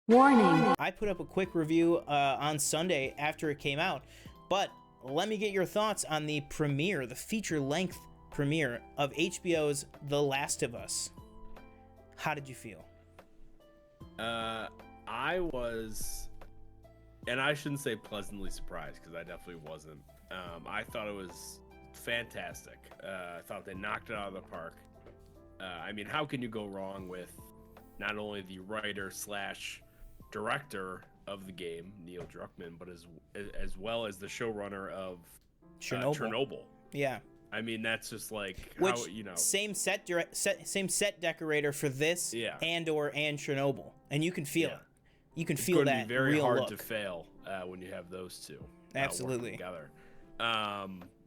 Warning. I put up a quick review on Sunday after it came out, but let me get your thoughts on the premiere, the feature-length premiere of HBO's The Last of Us. How did you feel? I was, and I shouldn't say pleasantly surprised because I definitely wasn't. I thought it was fantastic. I thought they knocked it out of the park. I mean, how can you go wrong with not only the writer slash director of the game, Neil Druckmann, but as well as the showrunner of Chernobyl. Yeah. I mean, that's just like Which, how, you know, same set decorator for this and Chernobyl, and you can feel it. You can feel that be very real hard look. to fail when you have those two Absolutely working together.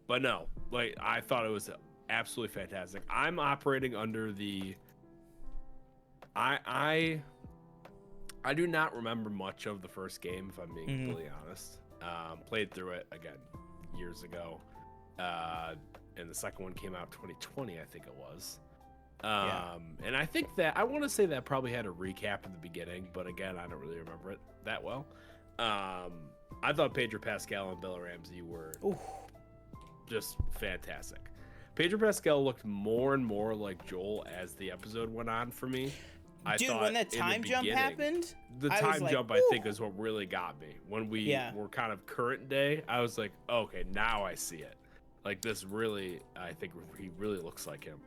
But no, like I thought it was absolutely fantastic. I'm operating under the I do not remember much of the first game, if I'm being completely honest. Played through it again years ago, and the second one came out 2020, I think it was. And I think that I want to say that probably had a recap in the beginning, but again, I don't really remember it that well. I thought Pedro Pascal and Bella Ramsey were just fantastic. Pedro Pascal looked more and more like Joel as the episode went on for me. Dude, when that time jump happened, the time jump I think is what really got me. When we were kind of current day, I was like, okay, now I see it. Like this really, I think he really looks like him.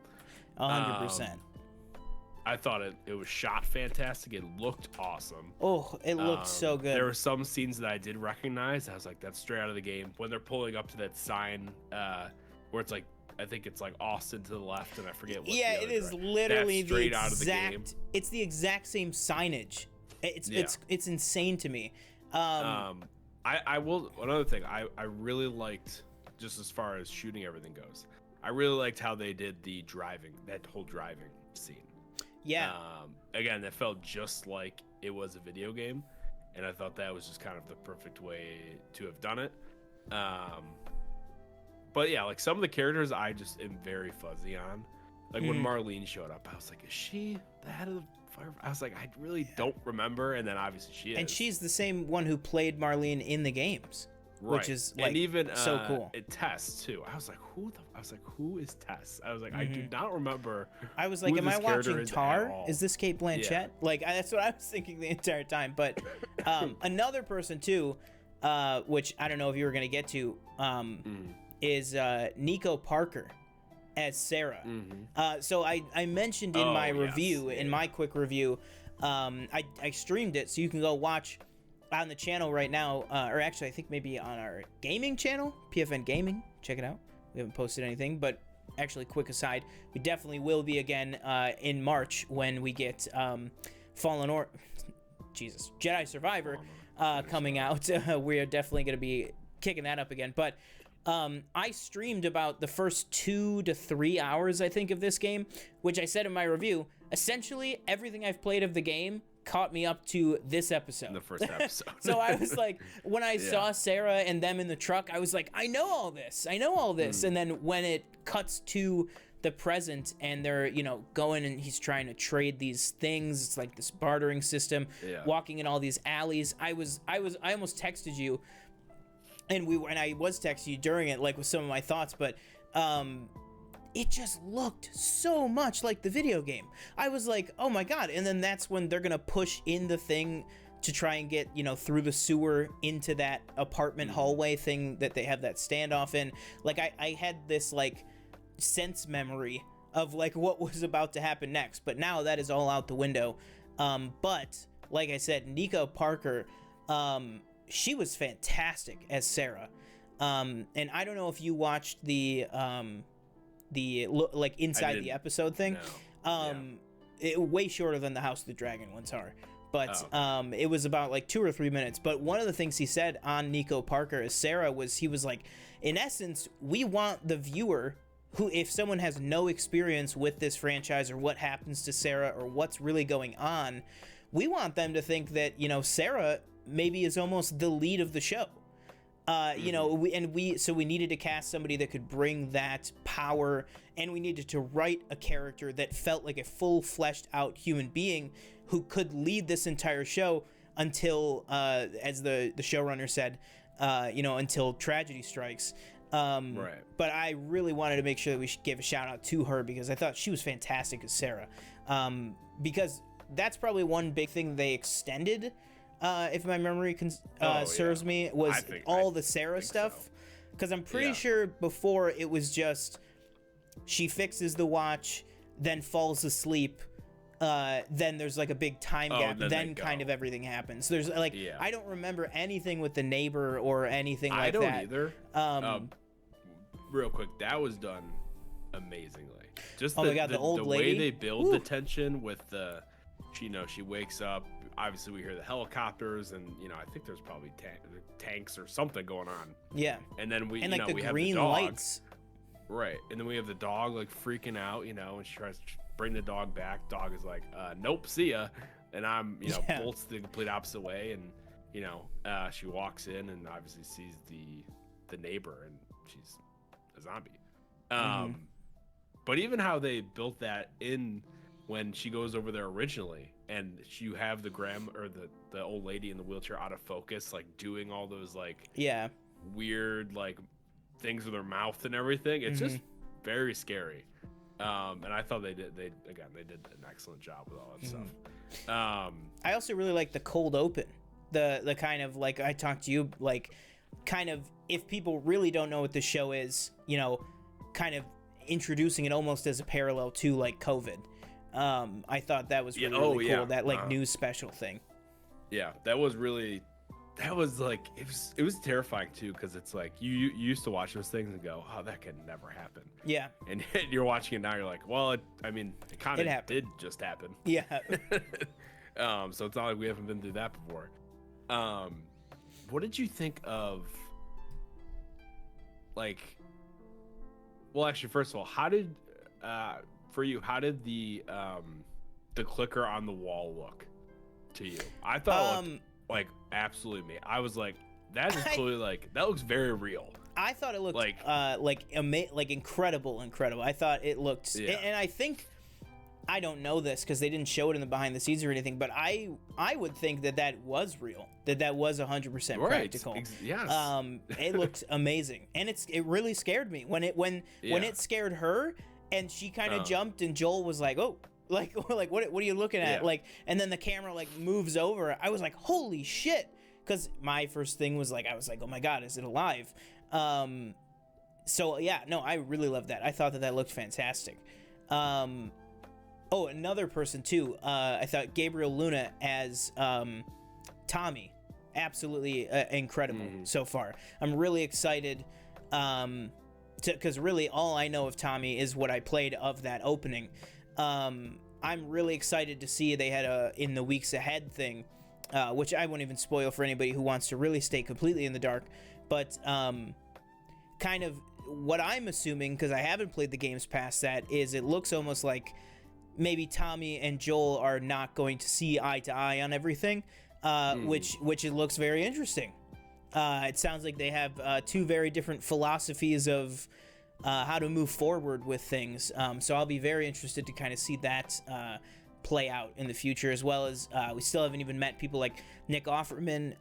100%. I thought it was shot fantastic. It looked awesome. Oh, it looked so good. There were some scenes that I did recognize. I was like, that's straight out of the game. When they're pulling up to that sign where it's like, I think it's like Austin to the left, and I forget what. Yeah, it is literally the exact. Out of the game. It's the exact same signage. It's insane to me. I will. Another thing, I really liked, just as far as shooting everything goes, I really liked how they did that whole driving scene. Yeah. Again, that felt just like it was a video game, and I thought that was just kind of the perfect way to have done it. But yeah, like some of the characters I just am very fuzzy on. Like when Marlene showed up, I was like, is she the head of the fire? I was like, I really don't remember. And then obviously she is. And she's the same one who played Marlene in the games, which is like, and even so cool. Tess too. I was like, who is Tess? I was like, I do not remember. I was like, am I watching Tar? Is this Kate Blanchett? Yeah. Like that's what I was thinking the entire time. But another person too, which I don't know if you were gonna get to, is Nico Parker as Sarah. So I mentioned in my review, in my quick review, I streamed it, so you can go watch on the channel right now, or actually I think maybe on our gaming channel, PFN Gaming. Check it out. We haven't posted anything, but actually, quick aside, we definitely will be again in March when we get Jedi Survivor coming out. We are definitely going to be kicking that up again, but I streamed about the first 2 to 3 hours, I think, of this game, which I said in my review, essentially everything I've played of the game caught me up to this episode. The first episode. So I was like, when I saw Sarah and them in the truck, I was like, I know all this. And then when it cuts to the present and they're, going and he's trying to trade these things, it's like this bartering system, walking in all these alleys. I almost texted you. And I was texting you during it, like with some of my thoughts, but it just looked so much like the video game. I was like, oh my god! And then that's when they're gonna push in the thing to try and get through the sewer into that apartment hallway thing that they have that standoff in. Like I had this like sense memory of like what was about to happen next, but now that is all out the window. But like I said, Nico Parker. She was fantastic as Sarah, and I don't know if you watched the like inside the episode thing. No. It way shorter than the House of the Dragon ones are, but it was about like 2 or 3 minutes. But one of the things he said on Nico Parker as Sarah was he was like, in essence, we want the viewer who, if someone has no experience with this franchise or what happens to Sarah or what's really going on, we want them to think that Sarah maybe is almost the lead of the show. We needed to cast somebody that could bring that power, and we needed to write a character that felt like a full fleshed out human being who could lead this entire show until, as the showrunner said, until tragedy strikes. Right. But I really wanted to make sure that we should give a shout out to her because I thought she was fantastic as Sarah. Because that's probably one big thing they extended, if my memory serves me, was all the Sarah stuff. Because I'm pretty sure before it was just she fixes the watch, then falls asleep, then there's like a big time gap, then kind of everything happens. There's like I don't remember anything with the neighbor or anything like that. I don't either. Real quick, that was done amazingly. Just the old lady? Way they build the tension with the, she wakes up. Obviously, we hear the helicopters, and I think there's probably tanks or something going on. Yeah. And then we and like the we green have the dog, lights. Right. And then we have the dog like freaking out, and she tries to bring the dog back. Dog is like, nope, see ya. And I'm, bolts the complete opposite way, and she walks in and obviously sees the neighbor, and she's a zombie. But even how they built that in when she goes over there originally, and you have the old lady in the wheelchair out of focus, like doing all those like weird like things with her mouth and everything. It's just very scary. And I thought they did an excellent job with all that stuff. I also really like the cold open, the kind of like I talked to you, like kind of if people really don't know what the show is, kind of introducing it almost as a parallel to like COVID. I thought that was really cool. That like news special thing. Yeah, that was like it was terrifying too, because it's like you used to watch those things and go, oh, that could never happen. Yeah. And you're watching it now, you're like, well, it kind of did just happen. Yeah. So it's not like we haven't been through that before. What did you think of, like, well, actually, first of all, how did the clicker on the wall look to you? I thought it looked like absolutely me. I was like, that is clearly like, that looks very real. I thought it looked like incredible. I thought it looked, and I think, I don't know this because they didn't show it in the behind the scenes or anything, but I would think that was real, that was 100% practical. Yes. It looked amazing, and it really scared me when it scared her, and she kind of jumped, and Joel was like, oh, like what are you looking at? Like, and then the camera like moves over. I was like, holy shit, because my first thing was like, I was like, oh my god, is it alive? So yeah, no, I really loved that. I thought that looked fantastic. Oh, another person too. I thought Gabriel Luna as Tommy, absolutely incredible so far. I'm really excited because really all I know of Tommy is what I played of that opening. I'm really excited to see they had a in the weeks ahead thing, which I won't even spoil for anybody who wants to really stay completely in the dark. But kind of what I'm assuming, because I haven't played the games past that, is it looks almost like maybe Tommy and Joel are not going to see eye to eye on everything, which it looks very interesting. It sounds like they have two very different philosophies of how to move forward with things. So I'll be very interested to kind of see that play out in the future, as well as we still haven't even met people like Nick Offerman,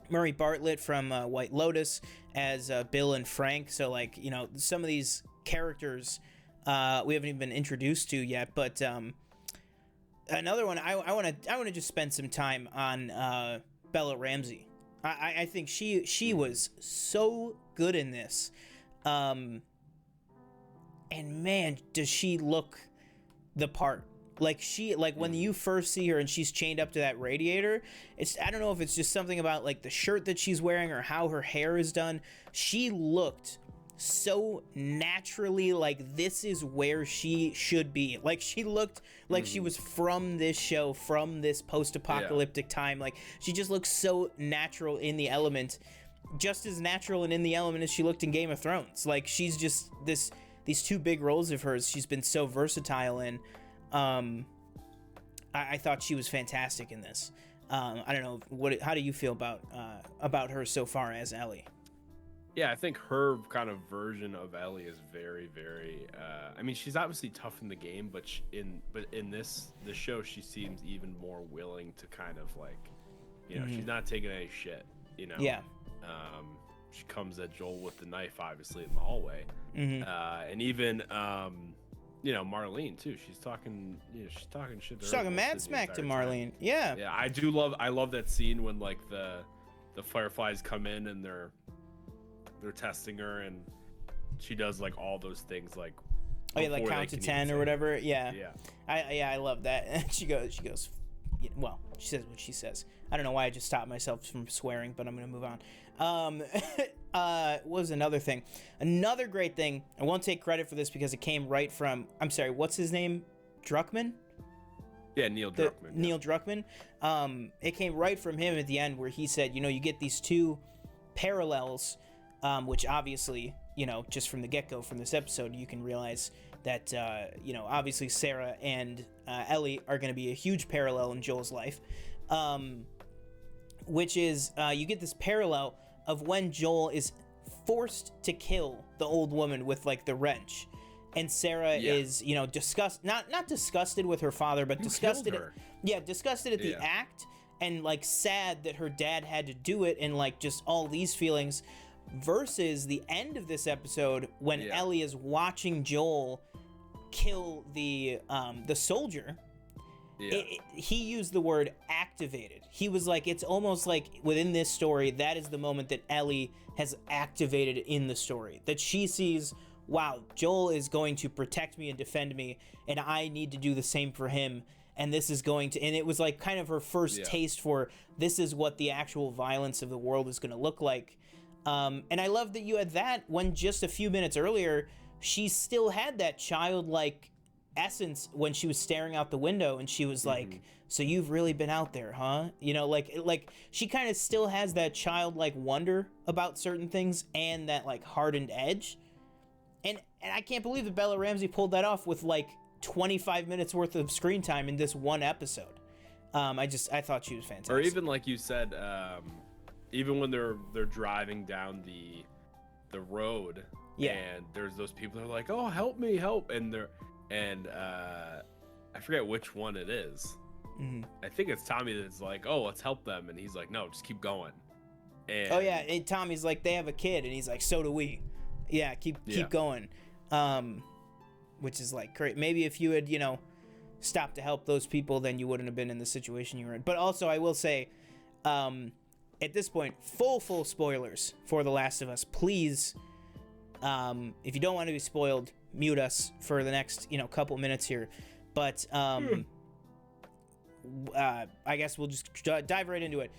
Murray Bartlett from White Lotus as Bill and Frank. So like, some of these characters we haven't even been introduced to yet. But another one, I want to just spend some time on Bella Ramsey. I think she was so good in this, and man, does she look the part. Like when you first see her and she's chained up to that radiator, I don't know if it's just something about like the shirt that she's wearing or how her hair is done. She looked so naturally like this is where she should be. Like she looked like she was from this show, from this post-apocalyptic time. Like she just looks so natural in the element, just as natural and in the element as she looked in Game of Thrones. Like she's just these two big roles of hers she's been so versatile in. I thought she was fantastic in this. I don't know how do you feel about her so far as Ellie? Yeah, I think her kind of version of Ellie is very, very. I mean, she's obviously tough in the game, but in this show, she seems even more willing to kind of like, she's not taking any shit. Yeah. She comes at Joel with the knife, obviously in the hallway, and even Marlene too. She's talking, she's talking shit. She's talking mad smack to Marlene. Yeah. Yeah, I love that scene when like the Fireflies come in and they're testing her, and she does like all those things like like count to 10 or whatever. Yeah. I love that. And she goes well, she says what she says. I don't know why I just stopped myself from swearing, but I'm gonna move on. What was another thing? Another great thing, I won't take credit for this because it came right from, I'm sorry, what's his name? Druckmann? Yeah, Neil Druckmann. Neil Druckmann. It came right from him at the end where he said, you get these two parallels, which obviously, just from the get-go from this episode, you can realize that, obviously Sarah and Ellie are going to be a huge parallel in Joel's life, which is you get this parallel of when Joel is forced to kill the old woman with, like, the wrench. And Sarah is, not disgusted with her father, but disgusted at the act, and, like, sad that her dad had to do it, and, like, just all these feelings, versus the end of this episode when Ellie is watching Joel kill the soldier. He used the word activated. He was like, it's almost like within this story, that is the moment that Ellie has activated in the story, that she sees, wow, Joel is going to protect me and defend me, and I need to do the same for him. And this is going to, and it was like kind of her first taste for, this is what the actual violence of the world is going to look like. And I love that you had that when just a few minutes earlier, she still had that childlike essence when she was staring out the window, and she was like, so you've really been out there, huh? Like she kind of still has that childlike wonder about certain things and that like hardened edge. And I can't believe that Bella Ramsey pulled that off with like 25 minutes worth of screen time in this one episode. I thought she was fantastic. Or even like you said, even when they're driving down the road, and there's those people that are like, oh, help me, and I forget which one it is. I think it's Tommy that's like, oh, let's help them, and he's like, no, just keep going. And and Tommy's like, they have a kid, and he's like, so do we. Yeah, keep going. Which is like great. Maybe if you had, stopped to help those people, then you wouldn't have been in the situation you were in. But also, I will say, at this point, full spoilers for The Last of Us. Please, if you don't want to be spoiled, mute us for the next, couple minutes here. But I guess we'll just dive right into it.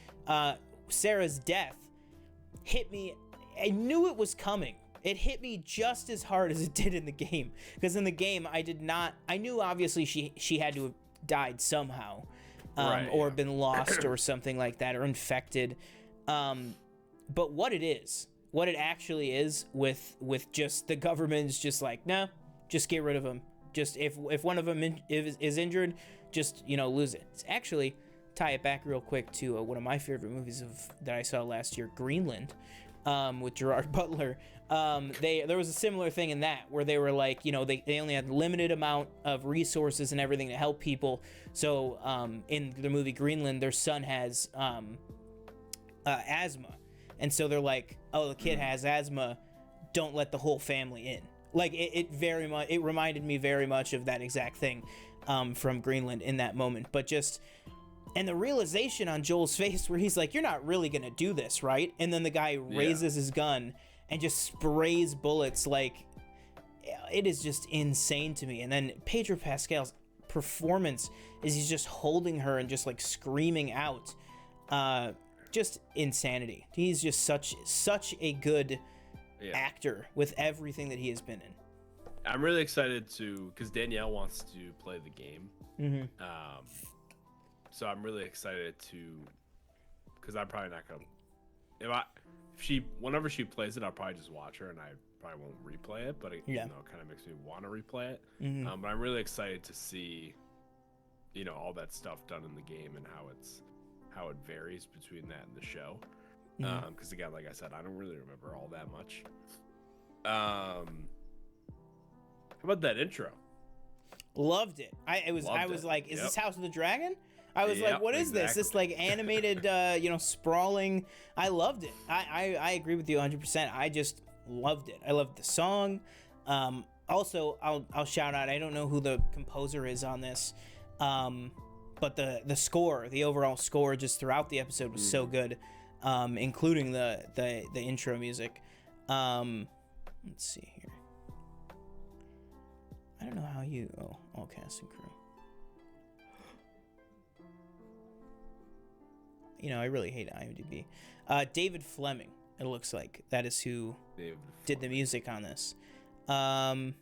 Sarah's death hit me. I knew it was coming. It hit me just as hard as it did in the game. Because in the game, I knew obviously she had to have died somehow. Or been lost or something like that, or infected. But what it actually is with just the government's just like, no, just get rid of them. Just if one of them is injured, just, lose it. It's actually, tie it back real quick to one of my favorite movies that I saw last year, Greenland, with Gerard Butler. There was a similar thing in that where they were like, they only had limited amount of resources and everything to help people. So in the movie Greenland, their son has asthma, and so they're like, oh, the kid has asthma, don't let the whole family in. Like it reminded me very much of that exact thing from Greenland in that moment. But just, and the realization on Joel's face where he's like, you're not really gonna do this, right? And then the guy raises his gun and just sprays bullets. Like, it is just insane to me. And then Pedro Pascal's performance is he's just holding her and just like screaming out, just insanity. He's just such a good actor with everything that he has been in. I'm really excited because Danielle wants to play the game. So I'm really excited because I'm probably not gonna, whenever she plays it, I'll probably just watch her, and I probably won't replay it, but it kind of makes me want to replay it. But I'm really excited to see, all that stuff done in the game and how it varies between that and the show. Because again, like I said, I don't really remember all that much. How about that intro? Loved it. I was like, is this House of the Dragon? I was like, what is this? This like animated, sprawling. I loved it. I agree with you 100%. I just loved it. I loved the song. Also, I'll shout out. I don't know who the composer is on this, but the score, the overall score, just throughout the episode was so good, including the intro music. Let's see here. I don't know how you. Oh, all cast and crew. I really hate IMDb. David Fleming, it looks like. That is who did the music on this. Oh,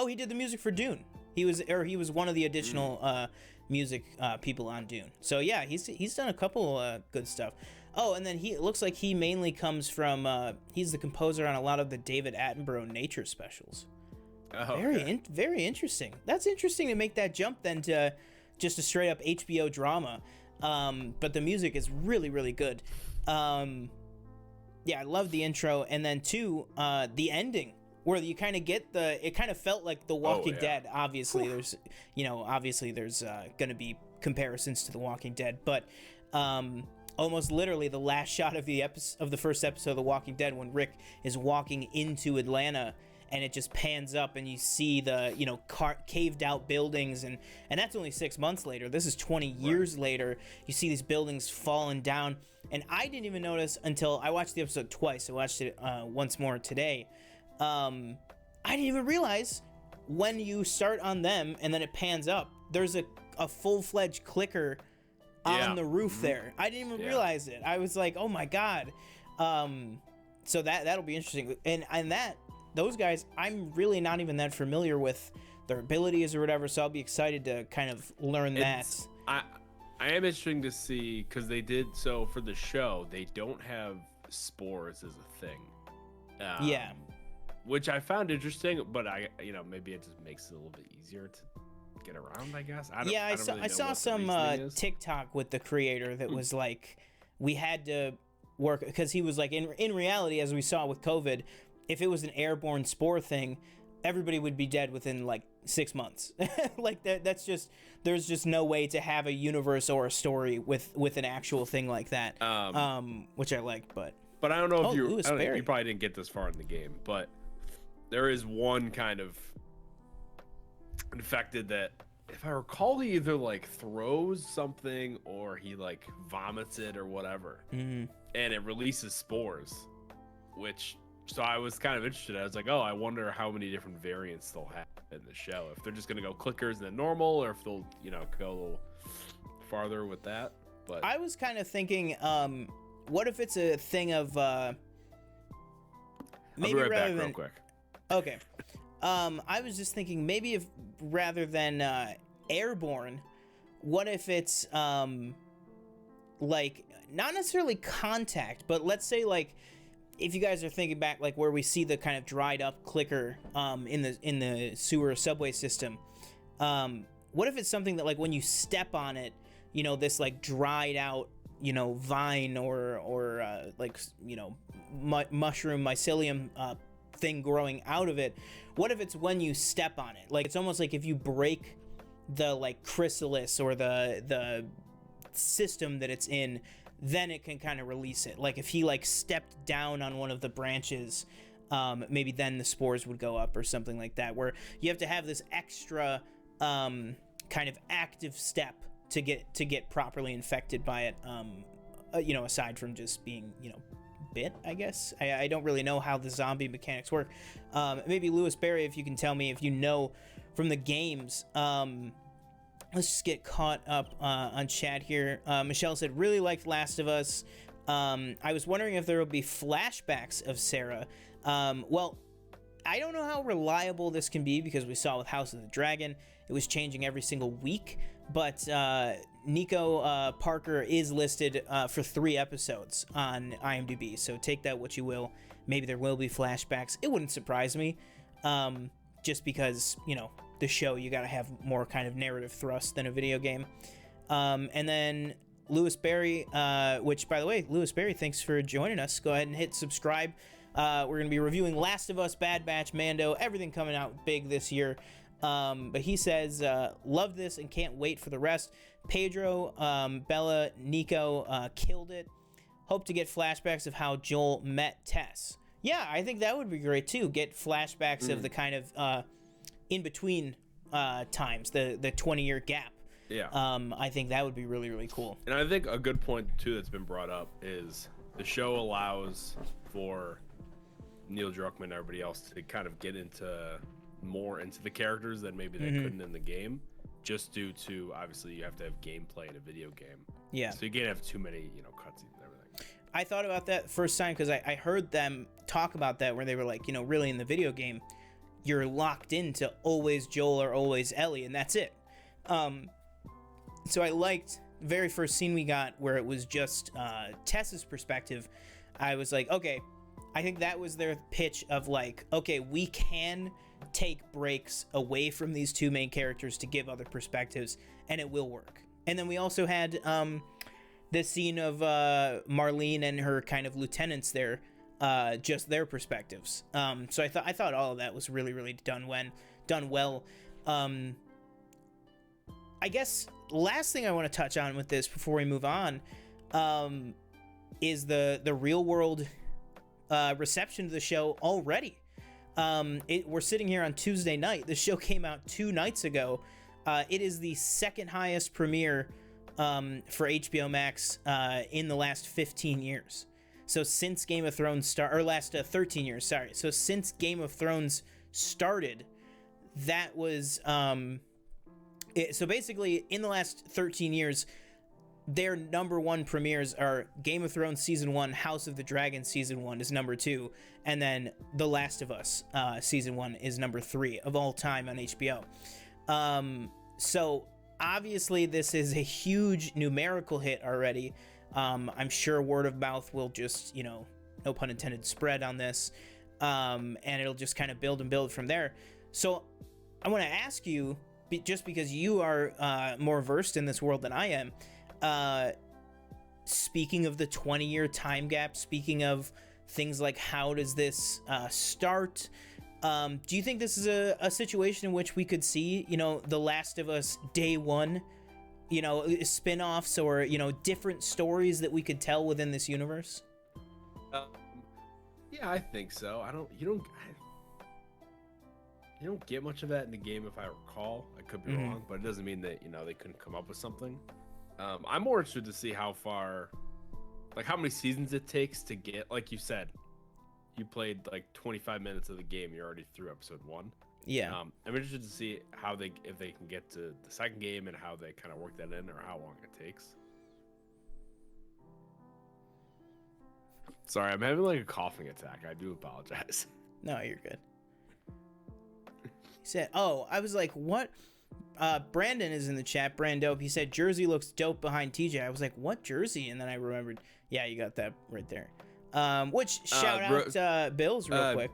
he did the music for Dune. He was one of the additional music people on Dune. So yeah, he's done a couple good stuff. Oh, and then it looks like he mainly comes from. He's the composer on a lot of the David Attenborough nature specials. Oh, okay. Very interesting. That's interesting to make that jump then to just a straight up HBO drama. But the music is really, really good. Yeah, I love the intro, and then two, the ending where you kind of get it kind of felt like The Walking Dead. Obviously, there's going to be comparisons to The Walking Dead, but almost literally the last shot of the first episode of The Walking Dead, when Rick is walking into Atlanta, and it just pans up and you see the caved out buildings, and that's only 6 months later. This is 20 years later. You see these buildings falling down, and I didn't even notice until I watched the episode twice. I watched it once more today. I didn't even realize when you start on them and then it pans up, there's a full-fledged clicker on the roof there. I didn't even realize it. I was like, oh my god. So that'll be interesting. And those guys, I'm really not even that familiar with their abilities or whatever, so I'll be excited to kind of learn that. I am interesting to see, because they did, so for the show, they don't have spores as a thing. Which I found interesting, but maybe it just makes it a little bit easier to get around, I guess. I saw some TikTok with the creator that was like, we had to work, because he was like, in reality, as we saw with COVID, if it was an airborne spore thing, everybody would be dead within like 6 months. Like that's just, there's just no way to have a universe or a story with an actual thing like that. Which I like, but I don't know if you probably didn't get this far in the game, but there is one kind of infected that, if I recall, he either like throws something or he like vomits it or whatever, and it releases spores, so I was kind of interested. I was like, oh, I wonder how many different variants they'll have in the show. If they're just going to go clickers and then normal, or if they'll, go a little farther with that. But I was kind of thinking, what if it's a thing of maybe I'll be right back real quick. Okay. I was just thinking, maybe if rather than airborne, what if it's like not necessarily contact, but let's say like, if you guys are thinking back, like where we see the kind of dried up clicker in the sewer subway system, what if it's something that like when you step on it, this like dried out, vine or mushroom mycelium thing growing out of it? What if it's when you step on it? Like it's almost like if you break the like chrysalis or the system that it's in, then it can kind of release it. Like if he like stepped down on one of the branches, maybe then the spores would go up or something like that, where you have to have this extra kind of active step to get properly infected by it, aside from just being bit, I guess. I don't really know how the zombie mechanics work. Maybe Lewis Barry, if you can tell me if you know from the games. Let's just get caught up on chat here. Michelle said, really liked Last of Us. I was wondering if there will be flashbacks of Sarah. Well, I don't know how reliable this can be, because we saw with House of the Dragon, it was changing every single week. But Nico Parker is listed for 3 episodes on IMDb, so take that what you will. Maybe there will be flashbacks. It wouldn't surprise me, just because, the show, you gotta have more kind of narrative thrust than a video game. And then Lewis Berry, which, by the way, Lewis Berry, thanks for joining us. Go ahead and hit subscribe. We're going to be reviewing Last of Us, Bad Batch, Mando, everything coming out big this year. But he says, love this and can't wait for the rest. Pedro, Bella, Nico killed it. Hope to get flashbacks of how Joel met Tess. Yeah, I think that would be great too. Get flashbacks of the kind of in-between times, the 20-year gap. Yeah. I think that would be really, really cool. And I think a good point too that's been brought up is the show allows for Neil Druckmann and everybody else to kind of get more into the characters than maybe they couldn't in the game, just due to, obviously, you have to have gameplay in a video game. Yeah. So you can't have too many, cutscenes and everything. I thought about that first time because I heard them talk about that, where they were like, really in the video game, you're locked into always Joel or always Ellie, and that's it. So I liked the very first scene we got where it was just Tess's perspective. I was like, okay, I think that was their pitch of like, okay, we can take breaks away from these two main characters to give other perspectives, and it will work. And then we also had the scene of Marlene and her kind of lieutenants there, just their perspectives. So I thought all of that was really, really done well. I guess last thing I want to touch on with this before we move on is the real world reception of the show already. We're sitting here on Tuesday night. The show came out 2 nights ago. It is the second highest premiere for HBOMax in the last 15 years. So since Game of Thrones last 13 years, sorry. So since Game of Thrones started, that was so basically in the last 13 years, their number 1 premieres are Game of Thrones Season 1, House of the Dragon Season 1 is number 2, and then The Last of Us Season 1 is number 3 of all time on HBO. So obviously this is a huge numerical hit already. I'm sure word of mouth will just, no pun intended, spread on this, and it'll just kind of build and build from there. So I want to ask you, just because you are more versed in this world than I am, speaking of the 20-year time gap, speaking of things like how does this start, do you think this is a situation in which we could see, The Last of Us Day 1, spin-offs or, different stories that we could tell within this universe? Yeah, I think so. You don't get much of that in the game, if I recall. I could be wrong, but it doesn't mean that, they couldn't come up with something. I'm more interested to see how far, like how many seasons it takes to get, like you said, you played like 25 minutes of the game, you're already through episode 1. Yeah. I'm interested to see if they can get to the second game and how they kind of work that in, or how long it takes. Sorry, I'm having like a coughing attack. I do apologize. No, you're good. He said, I was like, what? Brandon is in the chat. Brandope. He said Jersey looks dope behind TJ. I was like, what Jersey? And then I remembered. Yeah, you got that right there. Which shout out Bills real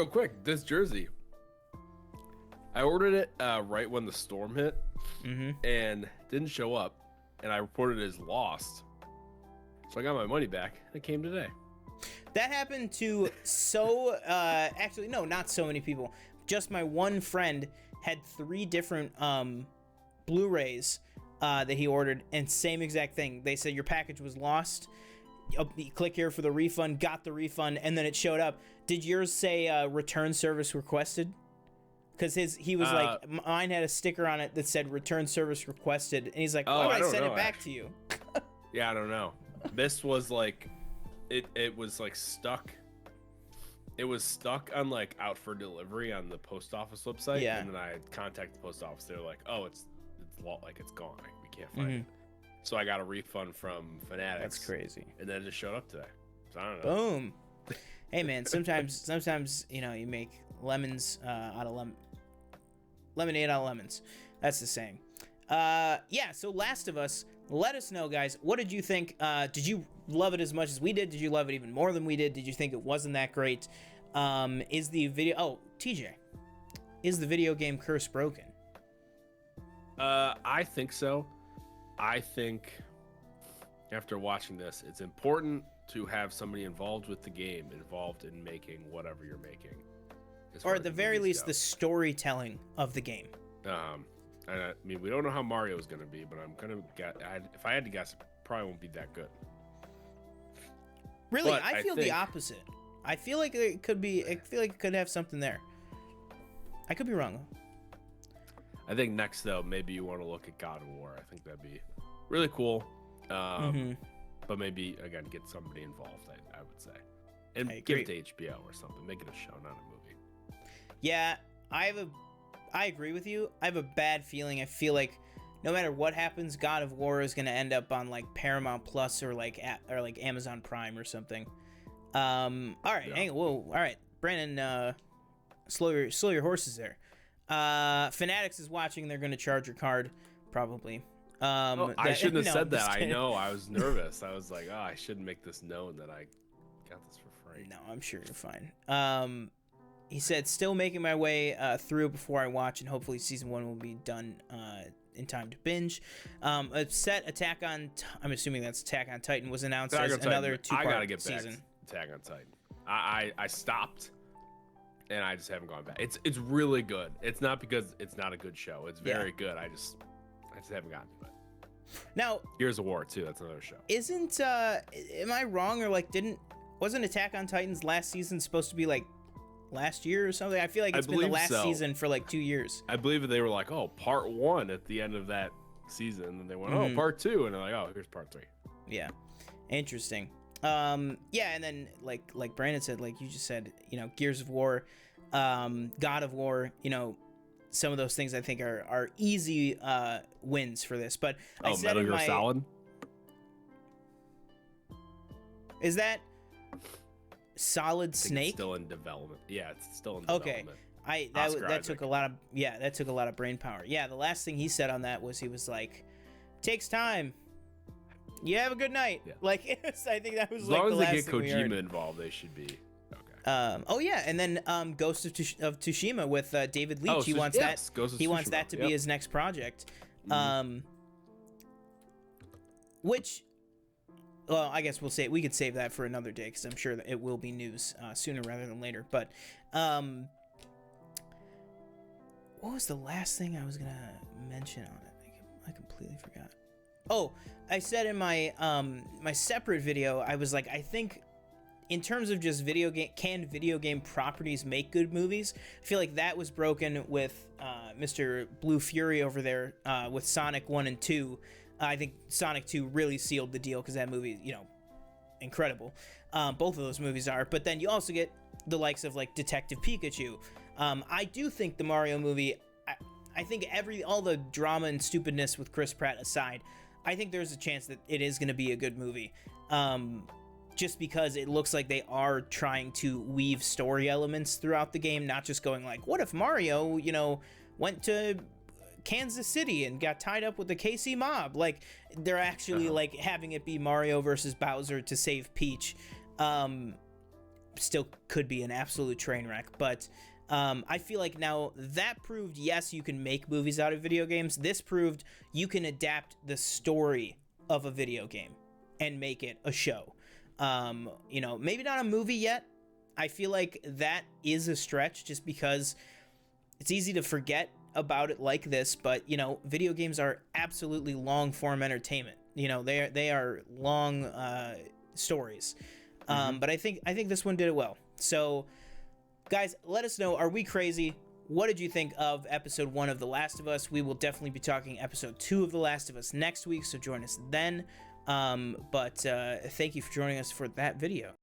quick. This jersey, I ordered it right when the storm hit, and didn't show up, and I reported it as lost. So I got my money back. It came today. That happened to actually no, not so many people. Just my one friend had 3 different Blu-rays that he ordered, and same exact thing. They said your package was lost. You click here for the refund, got the refund, and then it showed up. Did yours say return service requested? Because he was like, mine had a sticker on it that said return service requested, and he's like, why would I send it back to you? Yeah, I don't know. This was like, it was like stuck. It was stuck on like out for delivery on the post office website. Yeah. And then I contacted the post office. They're like, oh, it's gone. We can't find it. So I got a refund from Fanatics. That's crazy. And then it just showed up today. So I don't know. Boom. Hey man, sometimes you make lemons out of lemonade out of lemons. That's the saying. Yeah. So Last of Us. Let us know, guys. What did you think? Did you love it as much as we did? Did you love it even more than we did? Did you think it wasn't that great? Is the video... Oh, TJ. Is the video game curse broken? I think so. I think after watching this, it's important to have somebody involved with the game, involved in making whatever you're making. Or at the very least, the storytelling of the game. I mean, we don't know how Mario is going to be, but I'm going to guess. If I had to guess, it probably won't be that good. Really, I feel the opposite. I feel like it could be. I feel like it could have something there. I could be wrong. I think next, though, maybe you want to look at God of War. I think that'd be really cool. But maybe, again, get somebody involved, I would say. And give it to HBO or something. Make it a show, not a movie. Yeah, I agree with you. I have a bad feeling. I feel like no matter what happens, God of War is going to end up on like Paramount Plus or like Amazon Prime or something. All right, hang on. Whoa, all right, Brandon, slow your horses there. Fanatics is watching. They're going to charge your card, probably. I shouldn't have said that. I know. I was nervous. I was like, oh, I shouldn't make this known that I got this for free. No, I'm sure you're fine. He said, still making my way through before I watch, and hopefully season 1 will be done in time to binge. Attack on, I'm assuming that's Attack on Titan, was announced as another 2-part season. I gotta get back to Attack on Titan. I stopped, and I just haven't gone back. It's really good. It's not because it's not a good show. It's very good. I just haven't gotten to it. Now, Gears of War too. That's another show. Isn't am I wrong, or like wasn't Attack on Titan's last season supposed to be like last year or something? I feel like it's been the last season for like 2 years. I believe they were like, oh, part 1 at the end of that season, and they went, oh, part 2, and they're like, oh, here's part 3. Yeah, interesting. And then like Brandon said, like you just said, Gears of War, God of War, some of those things I think are easy wins for this. But I said Metal Gear Solid? Is that Solid Snake? It's still in development. Yeah, it's still in development. Okay. That took a lot of brain power. Yeah, the last thing he said on that was he was like, takes time. You have a good night. Yeah. Like I think that was like the last thing we heard. As long as they get Kojima involved, they should be okay. And then Ghost of Tsushima with David Leitch. He wants that to be his next project. Which, well, I guess we could save that for another day because I'm sure that it will be news sooner rather than later. But what was the last thing I was gonna mention on it? I completely forgot. Oh, I said in my my separate video, I was like, I think in terms of just video game properties make good movies? I feel like that was broken with Mr. Blue Fury over there with Sonic 1 and 2. I think Sonic 2 really sealed the deal because that movie, incredible. Both of those movies are. But then you also get the likes of like Detective Pikachu. I do think the Mario movie, I think all the drama and stupidness with Chris Pratt aside, I think there's a chance that it is going to be a good movie. Just because it looks like they are trying to weave story elements throughout the game, not just going like, what if Mario, went to Kansas City and got tied up with the KC mob? Like, they're actually like having it be Mario versus Bowser to save Peach. Still could be an absolute train wreck, but I feel like now that proved, yes, you can make movies out of video games. This proved you can adapt the story of a video game and make it a show. Maybe not a movie yet. I feel like that is a stretch just because it's easy to forget about it like this, but video games are absolutely long form entertainment. They are long stories. But I think this one did it well. So guys, let us know, are we crazy? What did you think of episode 1 of The Last of Us? We will definitely be talking episode 2 of The Last of Us next week, so join us then. But thank you for joining us for that video.